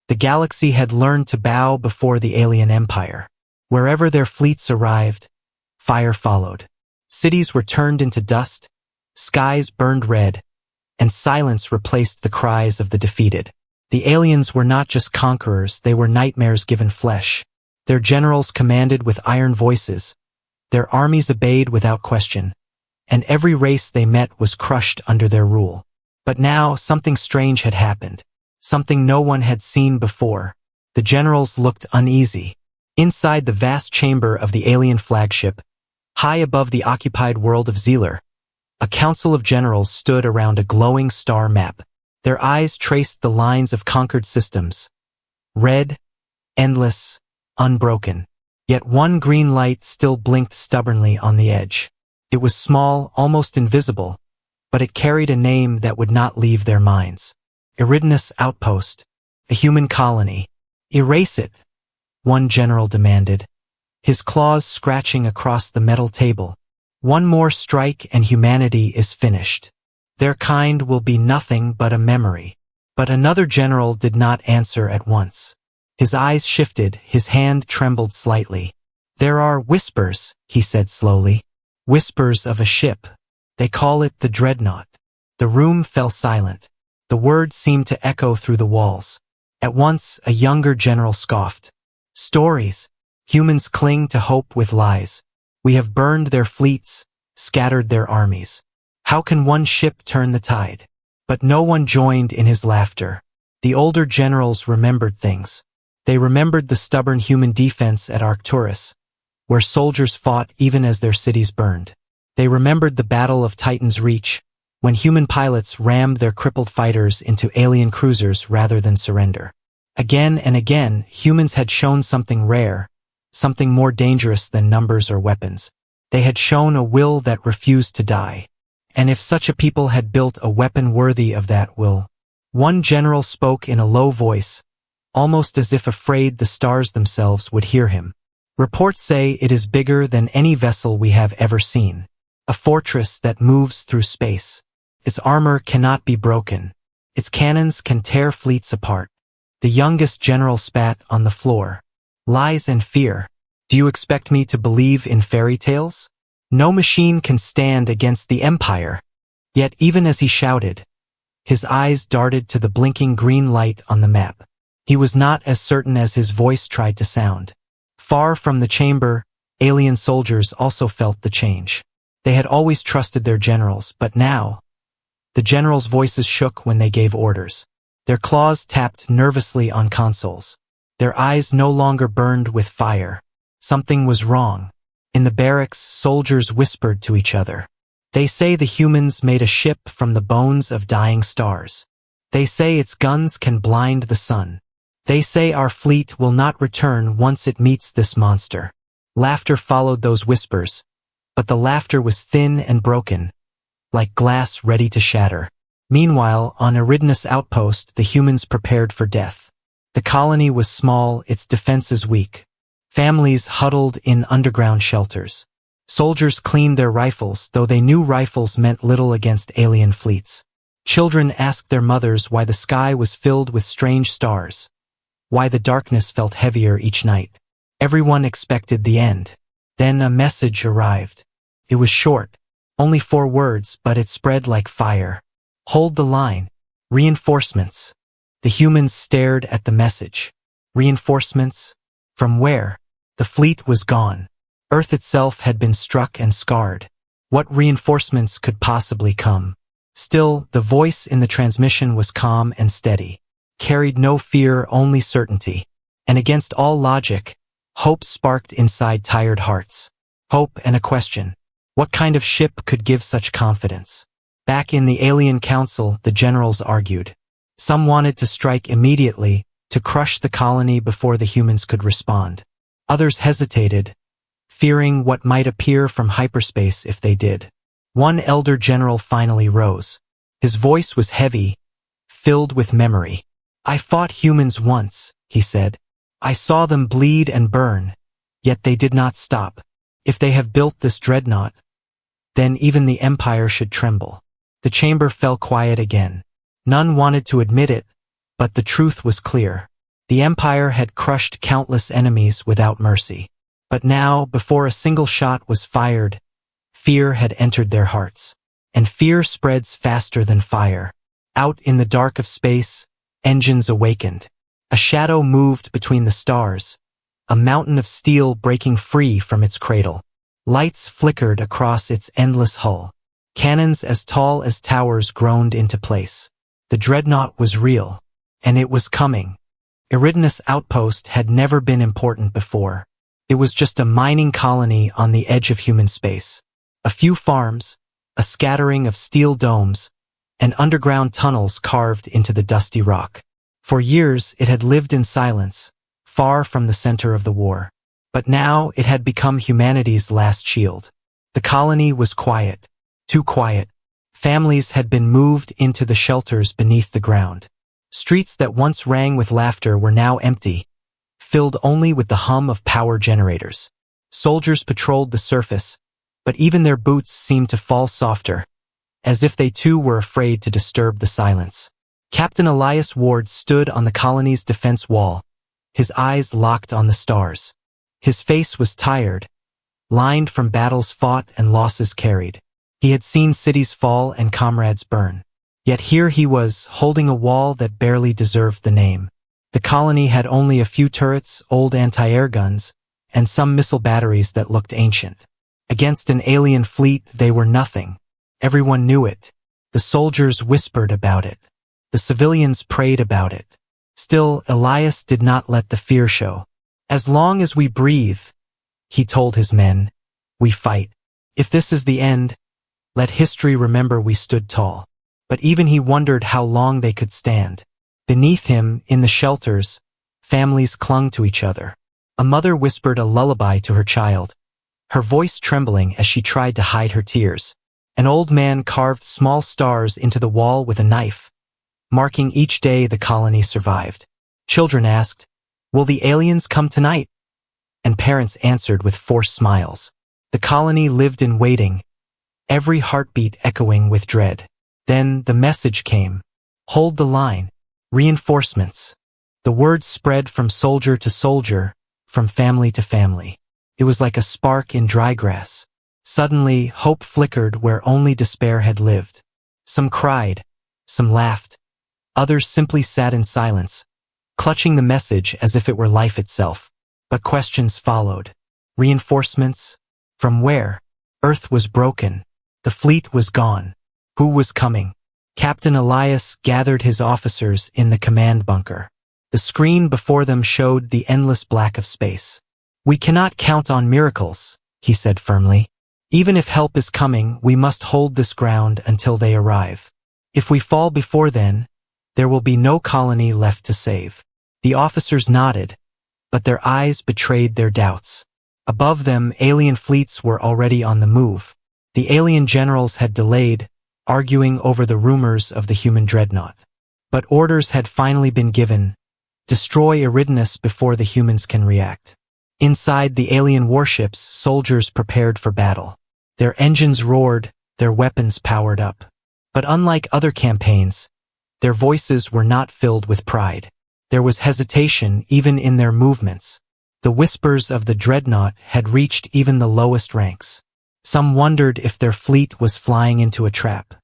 The galaxy had learned to bow before the alien empire. Wherever their fleets arrived, fire followed. Cities were turned into dust, skies burned red, and silence replaced the cries of the defeated. The aliens were not just conquerors, they were nightmares given flesh. Their generals commanded with iron voices, their armies obeyed without question, and every race they met was crushed under their rule. But now something strange had happened, something no one had seen before. The generals looked uneasy. Inside the vast chamber of the alien flagship, high above the occupied world of Zealer, a council of generals stood around a glowing star map. Their eyes traced the lines of conquered systems. Red, endless, unbroken. Yet one green light still blinked stubbornly on the edge. It was small, almost invisible, but it carried a name that would not leave their minds. Eridanus Outpost, a human colony. Erase it, one general demanded, his claws scratching across the metal table. One more strike and humanity is finished. Their kind will be nothing but a memory. But another general did not answer at once. His eyes shifted, his hand trembled slightly. There are whispers, he said slowly. Whispers of a ship. They call it the Dreadnought. The room fell silent. The words seemed to echo through the walls. At once, a younger general scoffed. Stories. Humans cling to hope with lies. We have burned their fleets, scattered their armies. How can one ship turn the tide? But no one joined in his laughter. The older generals remembered things. They remembered the stubborn human defense at Arcturus, where soldiers fought even as their cities burned. They remembered the Battle of Titan's Reach, when human pilots rammed their crippled fighters into alien cruisers rather than surrender. Again and again, humans had shown something rare, something more dangerous than numbers or weapons. They had shown a will that refused to die. And if such a people had built a weapon worthy of that will. One general spoke in a low voice, almost as if afraid the stars themselves would hear him. Reports say it is bigger than any vessel we have ever seen. A fortress that moves through space. Its armor cannot be broken. Its cannons can tear fleets apart. The youngest general spat on the floor. Lies and fear. Do you expect me to believe in fairy tales? No machine can stand against the Empire. Yet even as he shouted, his eyes darted to the blinking green light on the map. He was not as certain as his voice tried to sound. Far from the chamber, alien soldiers also felt the change. They had always trusted their generals, but now, the generals' voices shook when they gave orders. Their claws tapped nervously on consoles. Their eyes no longer burned with fire. Something was wrong. In the barracks, soldiers whispered to each other. They say the humans made a ship from the bones of dying stars. They say its guns can blind the sun. They say our fleet will not return once it meets this monster. Laughter followed those whispers, but the laughter was thin and broken, like glass ready to shatter. Meanwhile, on Eridanus Outpost, the humans prepared for death. The colony was small, its defenses weak. Families huddled in underground shelters. Soldiers cleaned their rifles, though they knew rifles meant little against alien fleets. Children asked their mothers why the sky was filled with strange stars, why the darkness felt heavier each night. Everyone expected the end. Then a message arrived. It was short, only 4 words, but it spread like fire. Hold the line. Reinforcements. The humans stared at the message. Reinforcements? From where? The fleet was gone. Earth itself had been struck and scarred. What reinforcements could possibly come? Still, the voice in the transmission was calm and steady. Carried no fear, only certainty. And against all logic, hope sparked inside tired hearts. Hope and a question. What kind of ship could give such confidence? Back in the alien council, the generals argued. Some wanted to strike immediately, to crush the colony before the humans could respond. Others hesitated, fearing what might appear from hyperspace if they did. One elder general finally rose. His voice was heavy, filled with memory. I fought humans once, he said. I saw them bleed and burn, yet they did not stop. If they have built this dreadnought, then even the Empire should tremble. The chamber fell quiet again. None wanted to admit it, but the truth was clear. The Empire had crushed countless enemies without mercy. But now, before a single shot was fired, fear had entered their hearts. And fear spreads faster than fire. Out in the dark of space, engines awakened. A shadow moved between the stars, a mountain of steel breaking free from its cradle. Lights flickered across its endless hull. Cannons as tall as towers groaned into place. The dreadnought was real, and it was coming. Eridanus Outpost had never been important before. It was just a mining colony on the edge of human space. A few farms, a scattering of steel domes, and underground tunnels carved into the dusty rock. For years it had lived in silence, far from the center of the war. But now it had become humanity's last shield. The colony was quiet, too quiet. Families had been moved into the shelters beneath the ground. Streets that once rang with laughter were now empty, filled only with the hum of power generators. Soldiers patrolled the surface, but even their boots seemed to fall softer, as if they too were afraid to disturb the silence. Captain Elias Ward stood on the colony's defense wall, his eyes locked on the stars. His face was tired, lined from battles fought and losses carried. He had seen cities fall and comrades burn. Yet here he was, holding a wall that barely deserved the name. The colony had only a few turrets, old anti-air guns, and some missile batteries that looked ancient. Against an alien fleet, they were nothing. Everyone knew it. The soldiers whispered about it. The civilians prayed about it. Still, Elias did not let the fear show. As long as we breathe, he told his men, we fight. If this is the end, let history remember we stood tall. But even he wondered how long they could stand. Beneath him, in the shelters, families clung to each other. A mother whispered a lullaby to her child, her voice trembling as she tried to hide her tears. An old man carved small stars into the wall with a knife, marking each day the colony survived. Children asked, will the aliens come tonight? And parents answered with forced smiles. The colony lived in waiting, every heartbeat echoing with dread. Then the message came. Hold the line. Reinforcements. The words spread from soldier to soldier, from family to family. It was like a spark in dry grass. Suddenly, hope flickered where only despair had lived. Some cried, some laughed. Others simply sat in silence, clutching the message as if it were life itself. But questions followed. Reinforcements? From where? Earth was broken. The fleet was gone. Who was coming? Captain Elias gathered his officers in the command bunker. The screen before them showed the endless black of space. We cannot count on miracles, he said firmly. Even if help is coming, we must hold this ground until they arrive. If we fall before then, there will be no colony left to save. The officers nodded, but their eyes betrayed their doubts. Above them, alien fleets were already on the move. The alien generals had delayed, arguing over the rumors of the Human Dreadnought. But orders had finally been given. Destroy Eridanus before the humans can react. Inside the alien warships, soldiers prepared for battle. Their engines roared, their weapons powered up. But unlike other campaigns, their voices were not filled with pride. There was hesitation even in their movements. The whispers of the dreadnought had reached even the lowest ranks. Some wondered if their fleet was flying into a trap.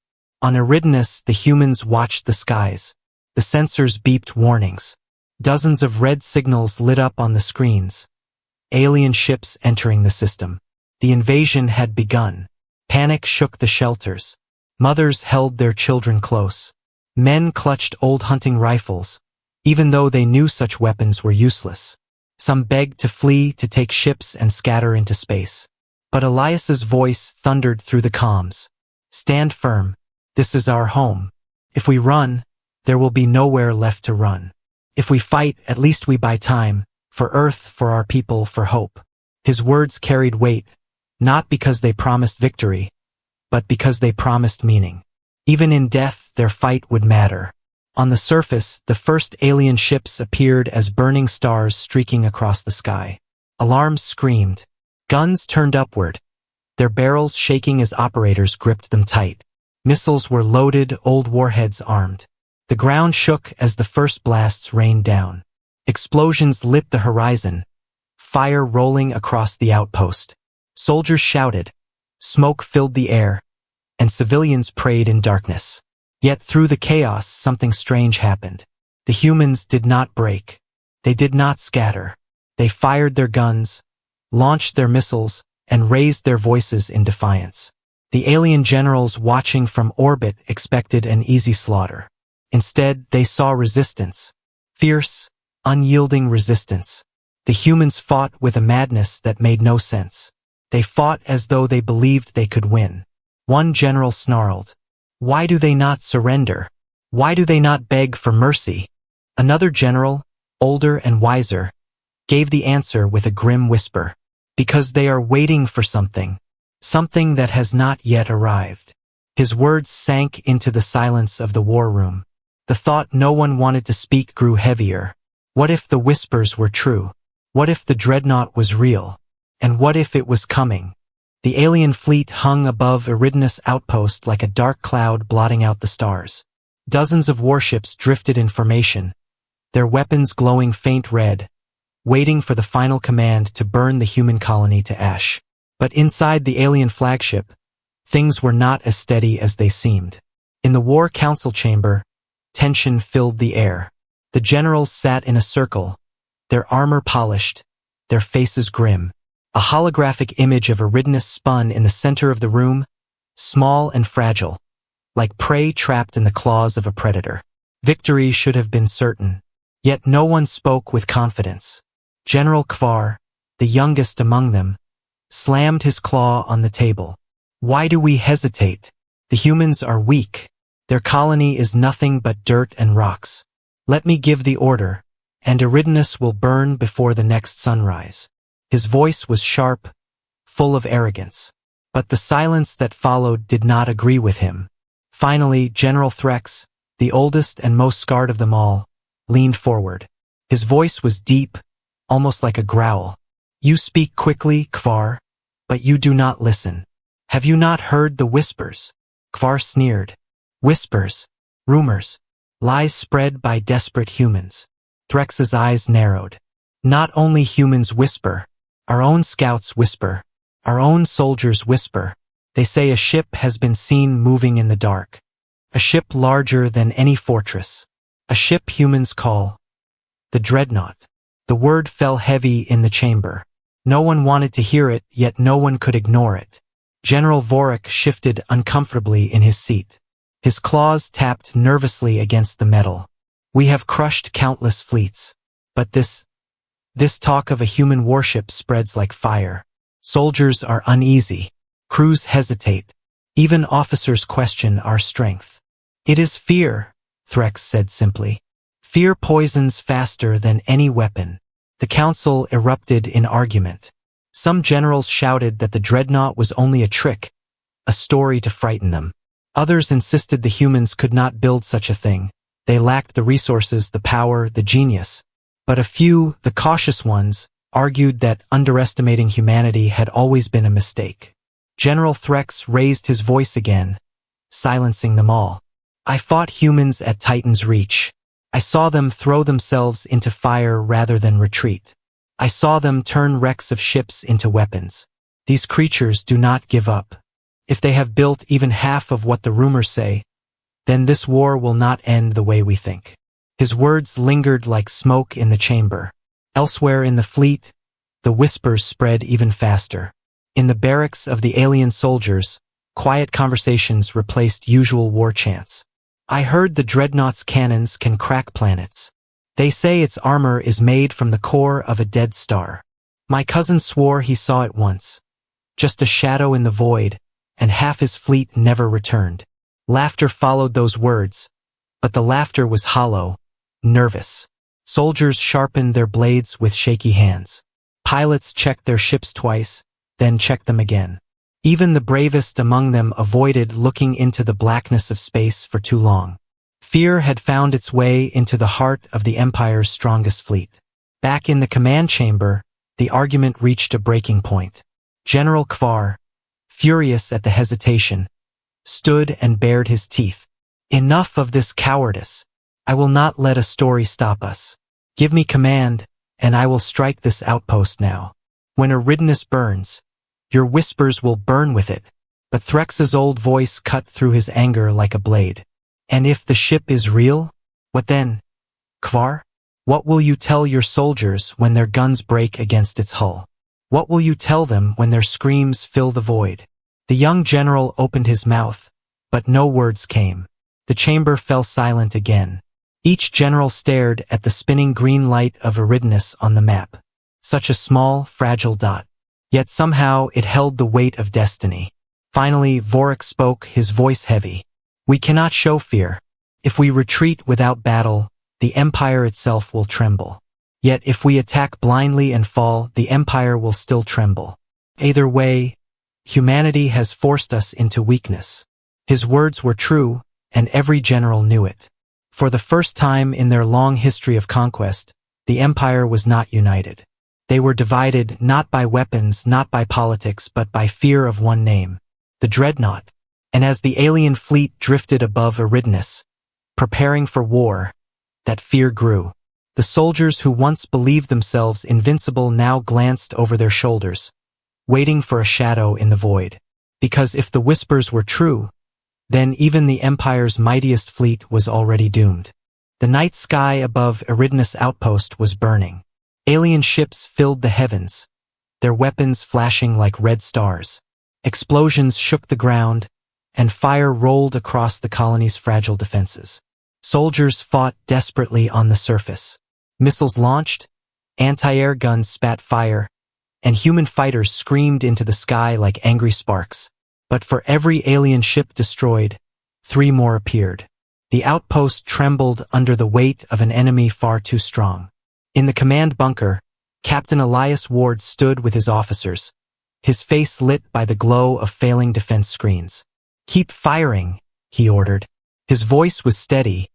On Eridanus, the humans watched the skies. The sensors beeped warnings. Dozens of red signals lit up on the screens. Alien ships entering the system. The invasion had begun. Panic shook the shelters. Mothers held their children close. Men clutched old hunting rifles, even though they knew such weapons were useless. Some begged to flee, to take ships and scatter into space. But Elias's voice thundered through the comms. Stand firm. This is our home. If we run, there will be nowhere left to run. If we fight, at least we buy time, for Earth, for our people, for hope. His words carried weight, not because they promised victory, but because they promised meaning. Even in death, their fight would matter. On the surface, the first alien ships appeared as burning stars streaking across the sky. Alarms screamed. Guns turned upward, their barrels shaking as operators gripped them tight. Missiles were loaded, old warheads armed. The ground shook as the first blasts rained down. Explosions lit the horizon, fire rolling across the outpost. Soldiers shouted, smoke filled the air, and civilians prayed in darkness. Yet through the chaos, something strange happened. The humans did not break. They did not scatter. They fired their guns, launched their missiles, and raised their voices in defiance. The alien generals watching from orbit expected an easy slaughter. Instead, they saw resistance. Fierce, unyielding resistance. The humans fought with a madness that made no sense. They fought as though they believed they could win. One general snarled, "Why do they not surrender? Why do they not beg for mercy?" Another general, older and wiser, gave the answer with a grim whisper. "Because they are waiting for something. Something that has not yet arrived." His words sank into the silence of the war room. The thought no one wanted to speak grew heavier. What if the whispers were true? What if the dreadnought was real? And what if it was coming? The alien fleet hung above Eridanus outpost like a dark cloud blotting out the stars. Dozens of warships drifted in formation, their weapons glowing faint red, waiting for the final command to burn the human colony to ash. But inside the alien flagship, things were not as steady as they seemed. In the war council chamber, tension filled the air. The generals sat in a circle, their armor polished, their faces grim. A holographic image of Eridanus spun in the center of the room, small and fragile, like prey trapped in the claws of a predator. Victory should have been certain, yet no one spoke with confidence. General Kvar, the youngest among them, slammed his claw on the table. "Why do we hesitate? The humans are weak. Their colony is nothing but dirt and rocks. Let me give the order, and Eridanus will burn before the next sunrise." His voice was sharp, full of arrogance. But the silence that followed did not agree with him. Finally, General Threx, the oldest and most scarred of them all, leaned forward. His voice was deep, almost like a growl. "You speak quickly, Kvar, but you do not listen. Have you not heard the whispers?" Kvar sneered. "Whispers, rumors, lies spread by desperate humans." Threx's eyes narrowed. "Not only humans whisper. Our own scouts whisper. Our own soldiers whisper. They say a ship has been seen moving in the dark. A ship larger than any fortress. A ship humans call the Dreadnought." The word fell heavy in the chamber. No one wanted to hear it, yet no one could ignore it. General Vorik shifted uncomfortably in his seat. His claws tapped nervously against the metal. "We have crushed countless fleets. But this talk of a human warship spreads like fire. Soldiers are uneasy. Crews hesitate. Even officers question our strength." "It is fear," Threx said simply. "Fear poisons faster than any weapon." The council erupted in argument. Some generals shouted that the dreadnought was only a trick, a story to frighten them. Others insisted the humans could not build such a thing. They lacked the resources, the power, the genius. But a few, the cautious ones, argued that underestimating humanity had always been a mistake. General Threx raised his voice again, silencing them all. "I fought humans at Titan's Reach. I saw them throw themselves into fire rather than retreat. I saw them turn wrecks of ships into weapons. These creatures do not give up. If they have built even half of what the rumors say, then this war will not end the way we think." His words lingered like smoke in the chamber. Elsewhere in the fleet, the whispers spread even faster. In the barracks of the alien soldiers, quiet conversations replaced usual war chants. "I heard the Dreadnought's cannons can crack planets. They say its armor is made from the core of a dead star. My cousin swore he saw it once. Just a shadow in the void, and half his fleet never returned." Laughter followed those words, but the laughter was hollow, nervous. Soldiers sharpened their blades with shaky hands. Pilots checked their ships twice, then checked them again. Even the bravest among them avoided looking into the blackness of space for too long. Fear had found its way into the heart of the Empire's strongest fleet. Back in the command chamber, the argument reached a breaking point. General Kvar, furious at the hesitation, stood and bared his teeth. "Enough of this cowardice. I will not let a story stop us. Give me command, and I will strike this outpost now. When Eridanus burns, your whispers will burn with it. But Threx's old voice cut through his anger like a blade. And if the ship is real, what then? Kvar? What will you tell your soldiers when their guns break against its hull? What will you tell them when their screams fill the void? The young general opened his mouth, but no words came. The chamber fell silent again. Each general stared at the spinning green light of Eridanus on the map. Such a small, fragile dot. Yet somehow it held the weight of destiny. Finally, Vorik spoke, his voice heavy. We cannot show fear. If we retreat without battle, the empire itself will tremble. Yet if we attack blindly and fall, the empire will still tremble. Either way, humanity has forced us into weakness. His words were true, and every general knew it. For the first time in their long history of conquest, the empire was not united. They were divided not by weapons, not by politics, but by fear of one name, the Dreadnought. And as the alien fleet drifted above Eridanus, preparing for war, that fear grew. The soldiers who once believed themselves invincible now glanced over their shoulders, waiting for a shadow in the void. Because if the whispers were true, then even the Empire's mightiest fleet was already doomed. The night sky above Eridanus' outpost was burning. Alien ships filled the heavens, their weapons flashing like red stars. Explosions shook the ground, and fire rolled across the colony's fragile defenses. Soldiers fought desperately on the surface. Missiles launched, anti-air guns spat fire, and human fighters screamed into the sky like angry sparks. But for every alien ship destroyed, 3 more appeared. The outpost trembled under the weight of an enemy far too strong. In the command bunker, Captain Elias Ward stood with his officers, his face lit by the glow of failing defense screens. Keep firing, he ordered. His voice was steady,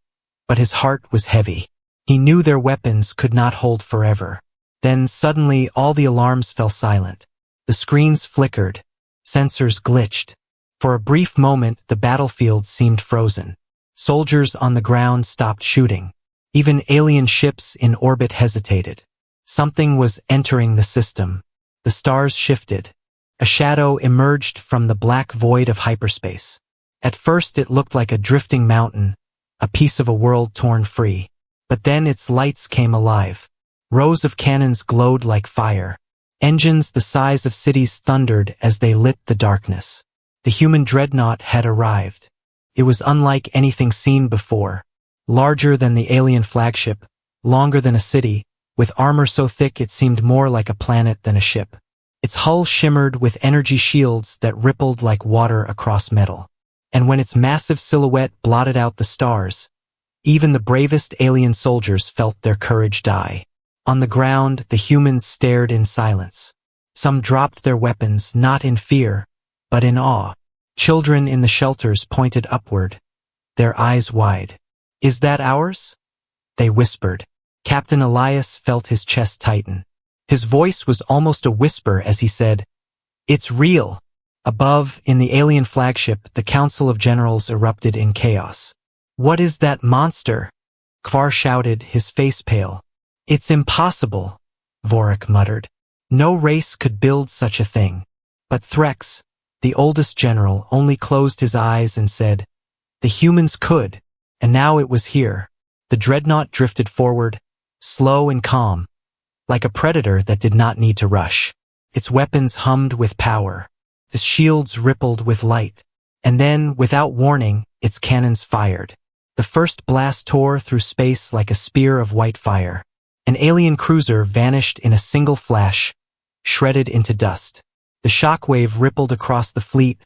but his heart was heavy. He knew their weapons could not hold forever. Then suddenly all the alarms fell silent. The screens flickered. Sensors glitched. For a brief moment, the battlefield seemed frozen. Soldiers on the ground stopped shooting. Even alien ships in orbit hesitated. Something was entering the system. The stars shifted. A shadow emerged from the black void of hyperspace. At first it looked like a drifting mountain, a piece of a world torn free. But then its lights came alive. Rows of cannons glowed like fire. Engines the size of cities thundered as they lit the darkness. The Human Dreadnought had arrived. It was unlike anything seen before. Larger than the alien flagship, longer than a city, with armor so thick it seemed more like a planet than a ship. Its hull shimmered with energy shields that rippled like water across metal. And when its massive silhouette blotted out the stars, even the bravest alien soldiers felt their courage die. On the ground, the humans stared in silence. Some dropped their weapons, not in fear, but in awe. Children in the shelters pointed upward, their eyes wide. Is that ours? They whispered. Captain Elias felt his chest tighten. His voice was almost a whisper as he said, It's real. Above, in the alien flagship, the Council of Generals erupted in chaos. What is that monster? Kvar shouted, his face pale. It's impossible, Vorik muttered. No race could build such a thing. But Threx, the oldest general, only closed his eyes and said, The humans could, and now it was here. The dreadnought drifted forward, slow and calm, like a predator that did not need to rush. Its weapons hummed with power. The shields rippled with light. And then, without warning, its cannons fired. The first blast tore through space like a spear of white fire. An alien cruiser vanished in a single flash, shredded into dust. The shockwave rippled across the fleet,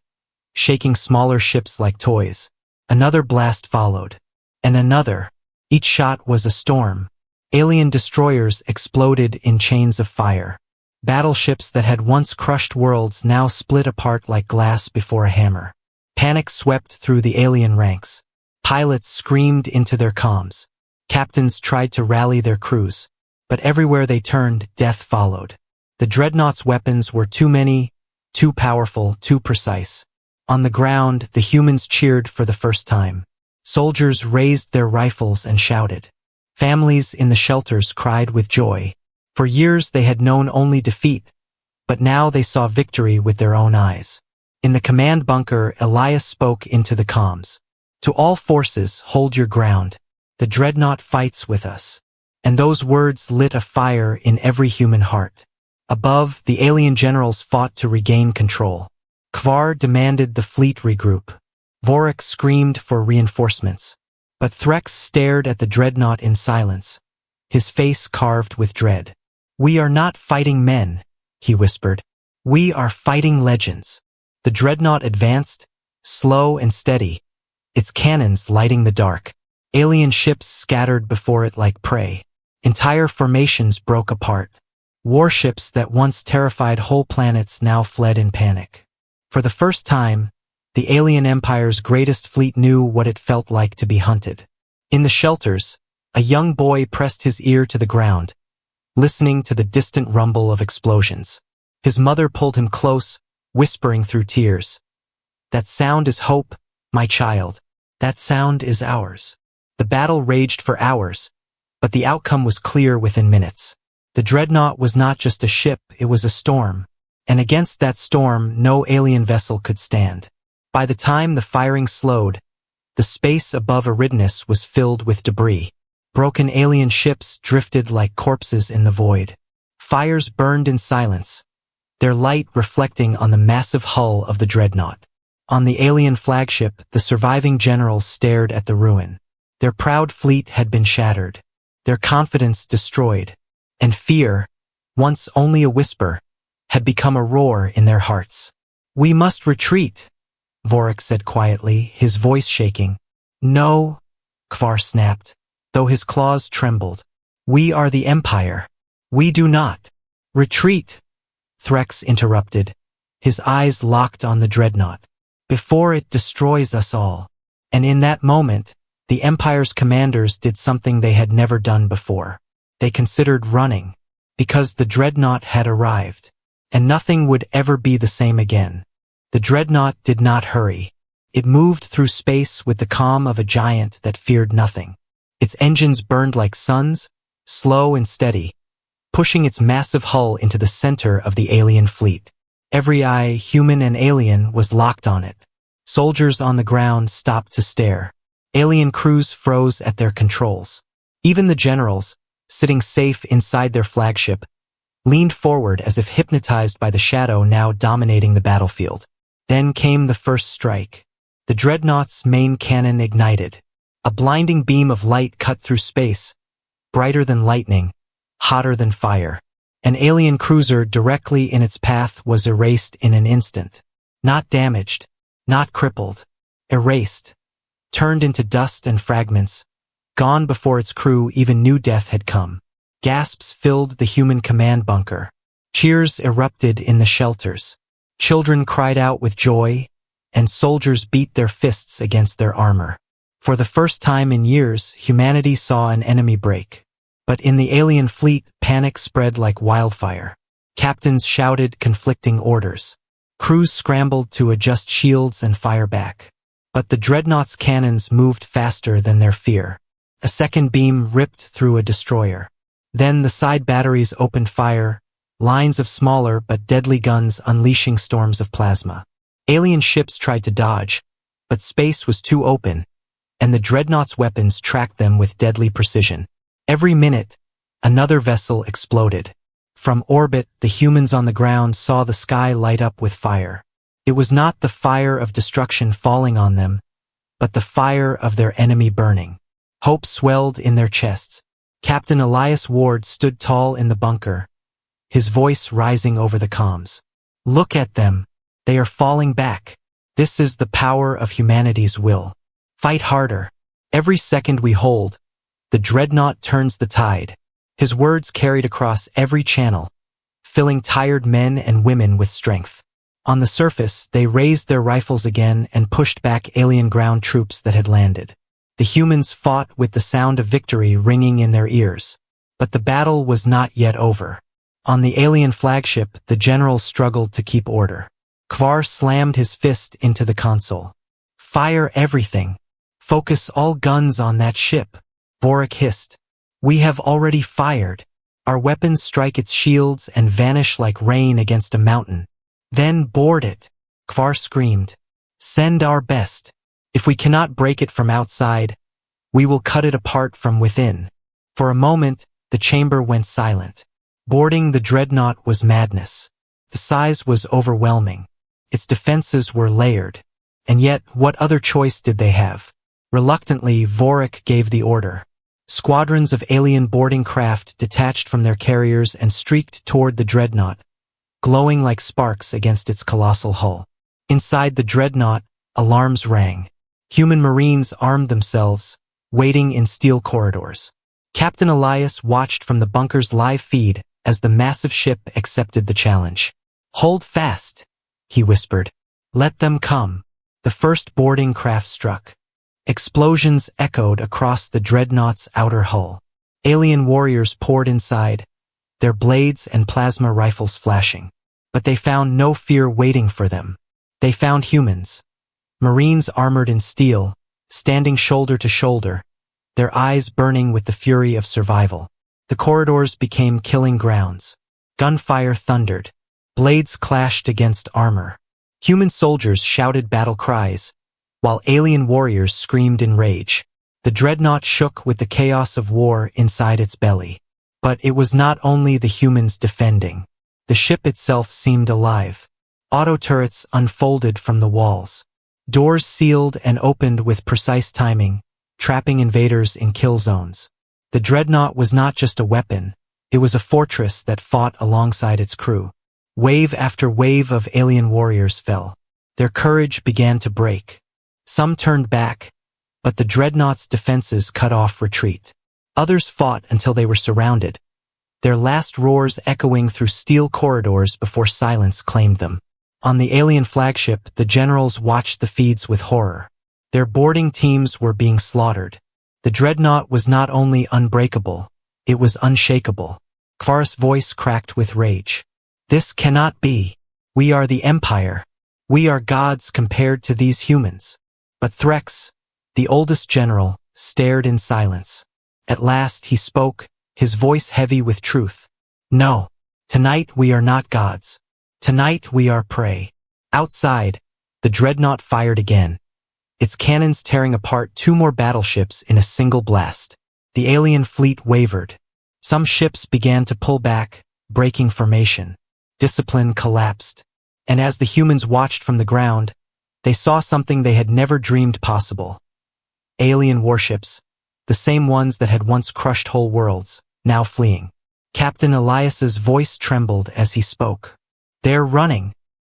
shaking smaller ships like toys. Another blast followed. And another. Each shot was a storm. Alien destroyers exploded in chains of fire. Battleships that had once crushed worlds now split apart like glass before a hammer. Panic swept through the alien ranks. Pilots screamed into their comms. Captains tried to rally their crews, but everywhere they turned, death followed. The dreadnought's weapons were too many, too powerful, too precise. On the ground, the humans cheered for the first time. Soldiers raised their rifles and shouted. Families in the shelters cried with joy. For years they had known only defeat, but now they saw victory with their own eyes. In the command bunker, Elias spoke into the comms. To all forces, hold your ground. The dreadnought fights with us. And those words lit a fire in every human heart. Above, the alien generals fought to regain control. Kvar demanded the fleet regroup. Vorik screamed for reinforcements. But Threx stared at the dreadnought in silence, his face carved with dread. "We are not fighting men," he whispered. "We are fighting legends." The dreadnought advanced, slow and steady, its cannons lighting the dark. Alien ships scattered before it like prey. Entire formations broke apart. Warships that once terrified whole planets now fled in panic. For the first time, the alien empire's greatest fleet knew what it felt like to be hunted. In the shelters, a young boy pressed his ear to the ground, listening to the distant rumble of explosions. His mother pulled him close, whispering through tears, "That sound is hope, my child. That sound is ours." The battle raged for hours, but the outcome was clear within minutes. The dreadnought was not just a ship, it was a storm. And against that storm, no alien vessel could stand. By the time the firing slowed, the space above Eridanus was filled with debris. Broken alien ships drifted like corpses in the void. Fires burned in silence, their light reflecting on the massive hull of the dreadnought. On the alien flagship, the surviving generals stared at the ruin. Their proud fleet had been shattered, their confidence destroyed, and fear, once only a whisper, had become a roar in their hearts. "We must retreat," Vorik said quietly, his voice shaking. "No," Kvar snapped, though his claws trembled. "We are the Empire. We do not retreat," Threx interrupted, his eyes locked on the dreadnought. "Before it destroys us all." And in that moment, the Empire's commanders did something they had never done before. They considered running, because the dreadnought had arrived, and nothing would ever be the same again. The dreadnought did not hurry. It moved through space with the calm of a giant that feared nothing. Its engines burned like suns, slow and steady, pushing its massive hull into the center of the alien fleet. Every eye, human and alien, was locked on it. Soldiers on the ground stopped to stare. Alien crews froze at their controls. Even the generals, sitting safe inside their flagship, leaned forward as if hypnotized by the shadow now dominating the battlefield. Then came the first strike. The dreadnought's main cannon ignited. A blinding beam of light cut through space, brighter than lightning, hotter than fire. An alien cruiser directly in its path was erased in an instant. Not damaged, not crippled, erased, turned into dust and fragments. Gone before its crew even knew death had come. Gasps filled the human command bunker. Cheers erupted in the shelters. Children cried out with joy, and soldiers beat their fists against their armor. For the first time in years, humanity saw an enemy break. But in the alien fleet, panic spread like wildfire. Captains shouted conflicting orders. Crews scrambled to adjust shields and fire back. But the dreadnought's cannons moved faster than their fear. A second beam ripped through a destroyer. Then the side batteries opened fire, lines of smaller but deadly guns unleashing storms of plasma. Alien ships tried to dodge, but space was too open, and the dreadnought's weapons tracked them with deadly precision. Every minute, another vessel exploded. From orbit, the humans on the ground saw the sky light up with fire. It was not the fire of destruction falling on them, but the fire of their enemy burning. Hope swelled in their chests. Captain Elias Ward stood tall in the bunker, his voice rising over the comms. "Look at them. They are falling back. This is the power of humanity's will. Fight harder. Every second we hold, the dreadnought turns the tide." His words carried across every channel, filling tired men and women with strength. On the surface, they raised their rifles again and pushed back alien ground troops that had landed. The humans fought with the sound of victory ringing in their ears. But the battle was not yet over. On the alien flagship, the generals struggled to keep order. Kvar slammed his fist into the console. "Fire everything. Focus all guns on that ship," Vorik hissed. We have already fired. Our weapons strike its shields and vanish like rain against a mountain. Then board it, Kvar screamed. Send our best. If we cannot break it from outside, we will cut it apart from within. For a moment, the chamber went silent. Boarding the dreadnought was madness. The size was overwhelming. Its defenses were layered. And yet, what other choice did they have? Reluctantly, Vorik gave the order. Squadrons of alien boarding craft detached from their carriers and streaked toward the dreadnought, glowing like sparks against its colossal hull. Inside the dreadnought, alarms rang. Human marines armed themselves, waiting in steel corridors. Captain Elias watched from the bunker's live feed as the massive ship accepted the challenge. Hold fast, he whispered. Let them come. The first boarding craft struck. Explosions echoed across the dreadnought's outer hull. Alien warriors poured inside, their blades and plasma rifles flashing. But they found no fear waiting for them. They found humans. Marines armored in steel, standing shoulder to shoulder, their eyes burning with the fury of survival. The corridors became killing grounds. Gunfire thundered. Blades clashed against armor. Human soldiers shouted battle cries, while alien warriors screamed in rage. The dreadnought shook with the chaos of war inside its belly. But it was not only the humans defending. The ship itself seemed alive. Auto turrets unfolded from the walls. Doors sealed and opened with precise timing, trapping invaders in kill zones. The dreadnought was not just a weapon, it was a fortress that fought alongside its crew. Wave after wave of alien warriors fell. Their courage began to break. Some turned back, but the dreadnought's defenses cut off retreat. Others fought until they were surrounded, their last roars echoing through steel corridors before silence claimed them. On the alien flagship, the generals watched the feeds with horror. Their boarding teams were being slaughtered. The dreadnought was not only unbreakable, it was unshakable. Kvar's voice cracked with rage. This cannot be. We are the Empire. We are gods compared to these humans. But Threx, the oldest general, stared in silence. At last he spoke, his voice heavy with truth. No, tonight we are not gods. Tonight we are prey. Outside, the dreadnought fired again, its cannons tearing apart two more battleships in a single blast. The alien fleet wavered. Some ships began to pull back, breaking formation. Discipline collapsed. And as the humans watched from the ground, they saw something they had never dreamed possible. Alien warships, the same ones that had once crushed whole worlds, now fleeing. Captain Elias's voice trembled as he spoke. They're running.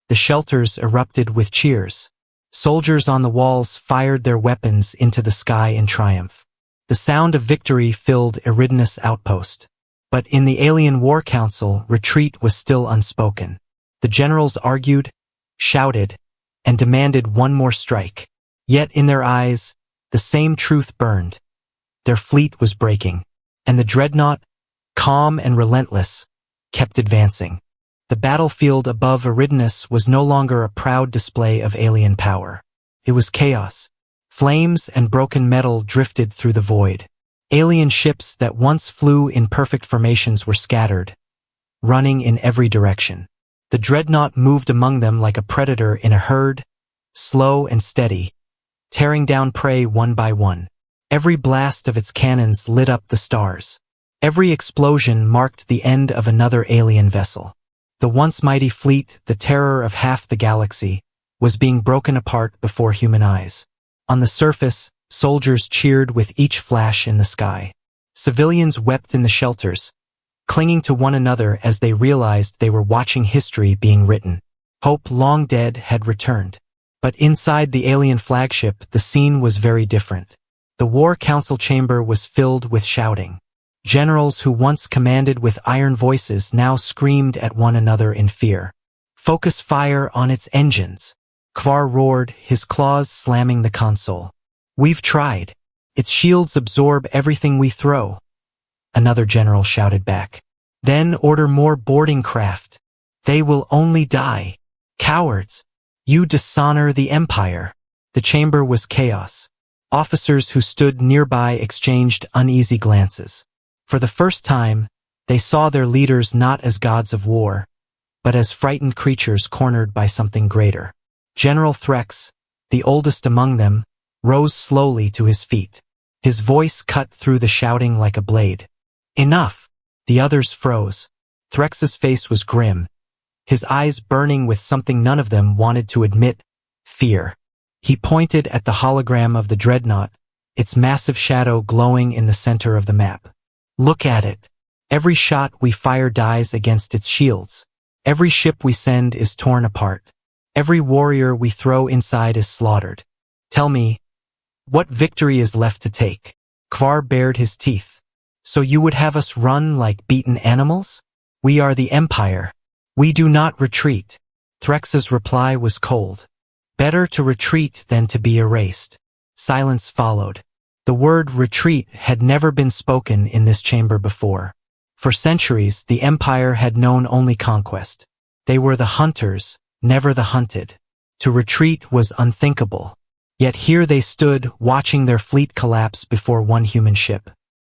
The shelters erupted with cheers. Soldiers on the walls fired their weapons into the sky in triumph. The sound of victory filled Eridanus' outpost. But in the Alien War Council, retreat was still unspoken. The generals argued, shouted, and demanded one more strike. Yet in their eyes, the same truth burned. Their fleet was breaking, and the dreadnought, calm and relentless, kept advancing. The battlefield above Eridanus was no longer a proud display of alien power. It was chaos. Flames and broken metal drifted through the void. Alien ships that once flew in perfect formations were scattered, running in every direction. The dreadnought moved among them like a predator in a herd, slow and steady, tearing down prey one by one. Every blast of its cannons lit up the stars. Every explosion marked the end of another alien vessel. The once mighty fleet, the terror of half the galaxy, was being broken apart before human eyes. On the surface, soldiers cheered with each flash in the sky. Civilians wept in the shelters, clinging to one another as they realized they were watching history being written. Hope, long dead, had returned. But inside the alien flagship, the scene was very different. The War Council chamber was filled with shouting. Generals who once commanded with iron voices now screamed at one another in fear. Focus fire on its engines. Kvar roared, his claws slamming the console. We've tried. Its shields absorb everything we throw. Another general shouted back. Then order more boarding craft. They will only die. Cowards. You dishonor the Empire. The chamber was chaos. Officers who stood nearby exchanged uneasy glances. For the first time, they saw their leaders not as gods of war, but as frightened creatures cornered by something greater. General Threx, the oldest among them, rose slowly to his feet. His voice cut through the shouting like a blade. Enough! The others froze. Threx's face was grim, his eyes burning with something none of them wanted to admit: fear. He pointed at the hologram of the Dreadnought, its massive shadow glowing in the center of the map. Look at it. Every shot we fire dies against its shields. Every ship we send is torn apart. Every warrior we throw inside is slaughtered. Tell me, what victory is left to take? Kvar bared his teeth. So you would have us run like beaten animals? We are the Empire. We do not retreat. Threx's reply was cold. Better to retreat than to be erased. Silence followed. The word retreat had never been spoken in this chamber before. For centuries, the Empire had known only conquest. They were the hunters, never the hunted. To retreat was unthinkable. Yet here they stood, watching their fleet collapse before one human ship.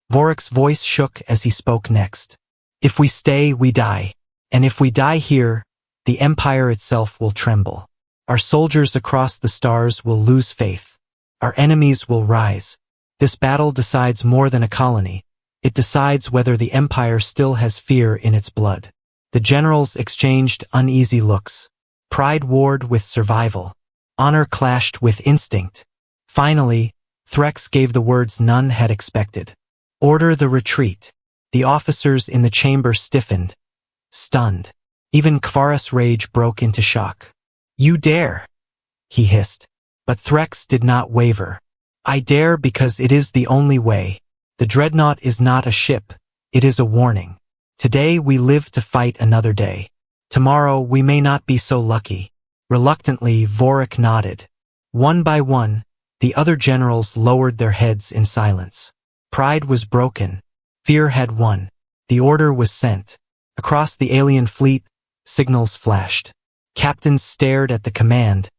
Vorik's voice shook as he spoke next. If we stay, we die. And if we die here, the Empire itself will tremble. Our soldiers across the stars will lose faith. Our enemies will rise. This battle decides more than a colony. It decides whether the Empire still has fear in its blood. The generals exchanged uneasy looks. Pride warred with survival. Honor clashed with instinct. Finally, Threx gave the words none had expected. Order the retreat. The officers in the chamber stiffened, stunned. Even Kvar's rage broke into shock. You dare, he hissed. But Threx did not waver. I dare because it is the only way. The Dreadnought is not a ship, it is a warning. Today we live to fight another day. Tomorrow we may not be so lucky. Reluctantly, Vorik nodded. One by one, the other generals lowered their heads in silence. Pride was broken. Fear had won. The order was sent. Across the alien fleet, signals flashed. Captains stared at the command,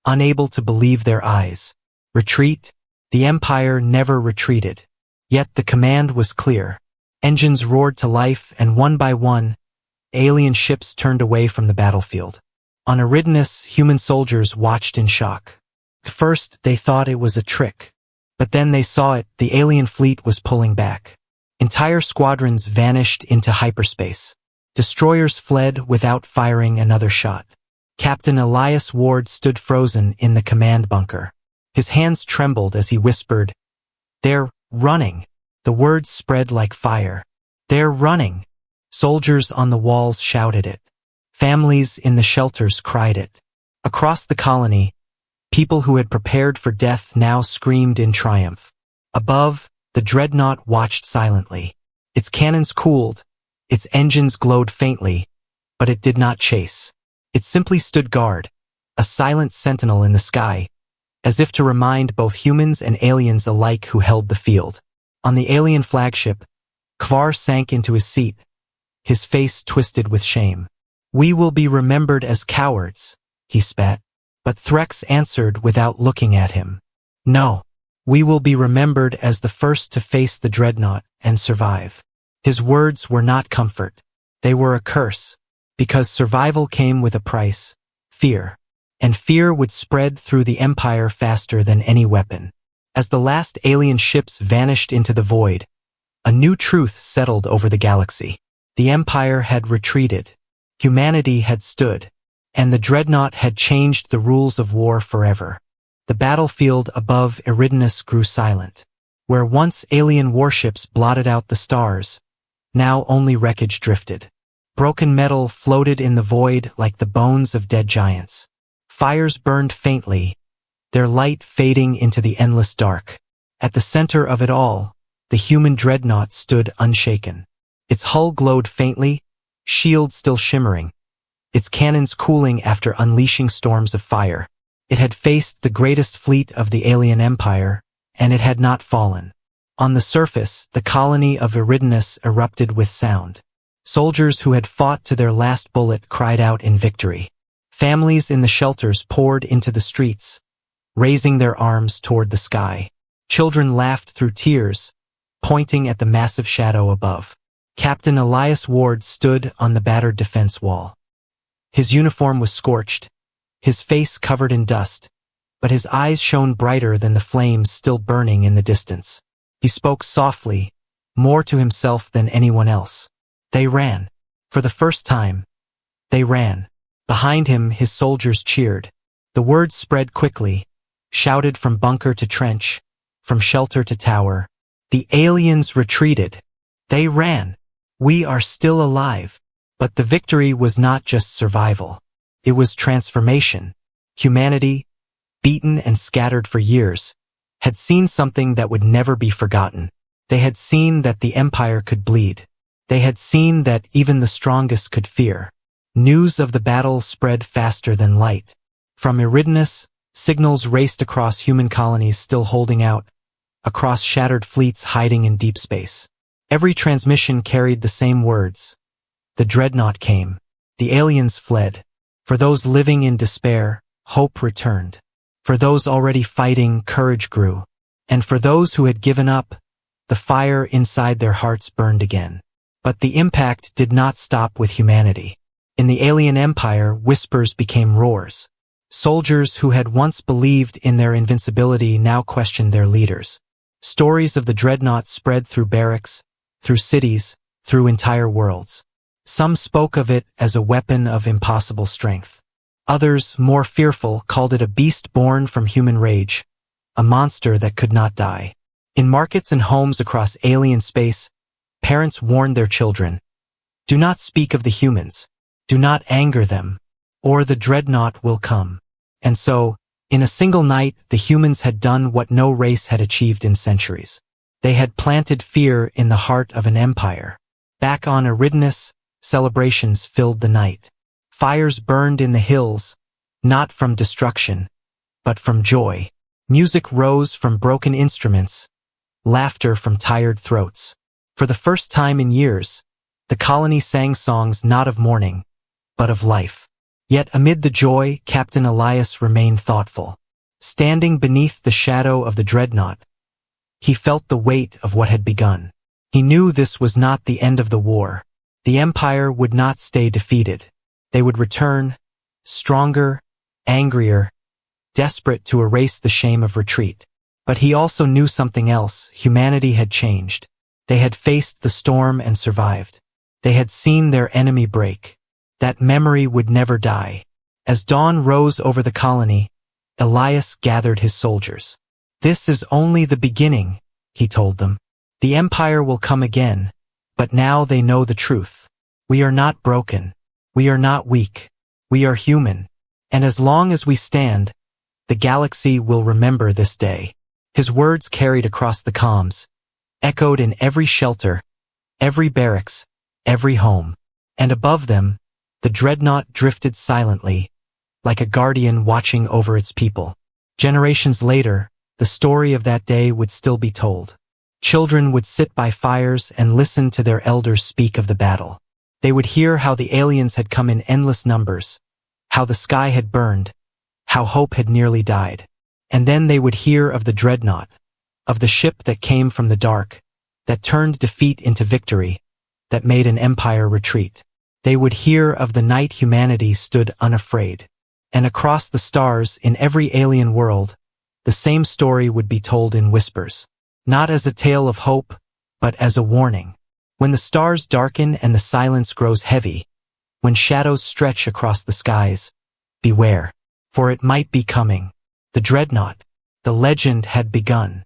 unable to believe their eyes. Retreat? The Empire never retreated. Yet the command was clear. Engines roared to life, and one by one, alien ships turned away from the battlefield. On Eridanus, human soldiers watched in shock. At first, they thought it was a trick. But then they saw it, the alien fleet was pulling back. Entire squadrons vanished into hyperspace. Destroyers fled without firing another shot. Captain Elias Ward stood frozen in the command bunker. His hands trembled as he whispered, "They're running." The words spread like fire. "They're running." Soldiers on the walls shouted it. Families in the shelters cried it. Across the colony, people who had prepared for death now screamed in triumph. Above, the Dreadnought watched silently. Its cannons cooled, its engines glowed faintly, but it did not chase. It simply stood guard, a silent sentinel in the sky, as if to remind both humans and aliens alike who held the field. On the alien flagship, Kvar sank into his seat, his face twisted with shame. "We will be remembered as cowards," he spat. But Threx answered without looking at him. "No, we will be remembered as the first to face the Dreadnought and survive." His words were not comfort. They were a curse, because survival came with a price: fear. And fear would spread through the Empire faster than any weapon. As the last alien ships vanished into the void, a new truth settled over the galaxy. The Empire had retreated. Humanity had stood. And the Dreadnought had changed the rules of war forever. The battlefield above Eridanus grew silent. Where once alien warships blotted out the stars, now only wreckage drifted. Broken metal floated in the void like the bones of dead giants. Fires burned faintly, their light fading into the endless dark. At the center of it all, the Human Dreadnought stood unshaken. Its hull glowed faintly, shield still shimmering, its cannons cooling after unleashing storms of fire. It had faced the greatest fleet of the alien empire, and it had not fallen. On the surface, the colony of Eridanus erupted with sound. Soldiers who had fought to their last bullet cried out in victory. Families in the shelters poured into the streets, raising their arms toward the sky. Children laughed through tears, pointing at the massive shadow above. Captain Elias Ward stood on the battered defense wall. His uniform was scorched, his face covered in dust, but his eyes shone brighter than the flames still burning in the distance. He spoke softly, more to himself than anyone else. They ran. For the first time, they ran. Behind him, his soldiers cheered. The word spread quickly, shouted from bunker to trench, from shelter to tower. The aliens retreated. They ran. We are still alive. But the victory was not just survival. It was transformation. Humanity, beaten and scattered for years, had seen something that would never be forgotten. They had seen that the Empire could bleed. They had seen that even the strongest could fear. News of the battle spread faster than light. From Eridanus, signals raced across human colonies still holding out, across shattered fleets hiding in deep space. Every transmission carried the same words. The Dreadnought came. The aliens fled. For those living in despair, hope returned. For those already fighting, courage grew. And for those who had given up, the fire inside their hearts burned again. But the impact did not stop with humanity. In the alien empire, whispers became roars. Soldiers who had once believed in their invincibility now questioned their leaders. Stories of the Dreadnought spread through barracks, through cities, through entire worlds. Some spoke of it as a weapon of impossible strength. Others, more fearful, called it a beast born from human rage, a monster that could not die. In markets and homes across alien space, parents warned their children, "Do not speak of the humans. Do not anger them, or the Dreadnought will come." And so, in a single night, the humans had done what no race had achieved in centuries. They had planted fear in the heart of an empire. Back on Eridanus, celebrations filled the night. Fires burned in the hills, not from destruction, but from joy. Music rose from broken instruments, laughter from tired throats. For the first time in years, the colony sang songs not of mourning, but of life. Yet amid the joy, Captain Elias remained thoughtful. Standing beneath the shadow of the Dreadnought, he felt the weight of what had begun. He knew this was not the end of the war. The Empire would not stay defeated. They would return, stronger, angrier, desperate to erase the shame of retreat. But he also knew something else. Humanity had changed. They had faced the storm and survived. They had seen their enemy break. That memory would never die. As dawn rose over the colony, Elias gathered his soldiers. "This is only the beginning," he told them. "The Empire will come again, but now they know the truth. We are not broken. We are not weak. We are human. And as long as we stand, the galaxy will remember this day." His words carried across the comms, echoed in every shelter, every barracks, every home. And above them, the Dreadnought drifted silently, like a guardian watching over its people. Generations later, the story of that day would still be told. Children would sit by fires and listen to their elders speak of the battle. They would hear how the aliens had come in endless numbers, how the sky had burned, how hope had nearly died. And then they would hear of the Dreadnought, of the ship that came from the dark, that turned defeat into victory, that made an empire retreat. They would hear of the night humanity stood unafraid. And across the stars, in every alien world, the same story would be told in whispers. Not as a tale of hope, but as a warning. When the stars darken and the silence grows heavy, when shadows stretch across the skies, beware, for it might be coming. The Dreadnought, the legend had begun.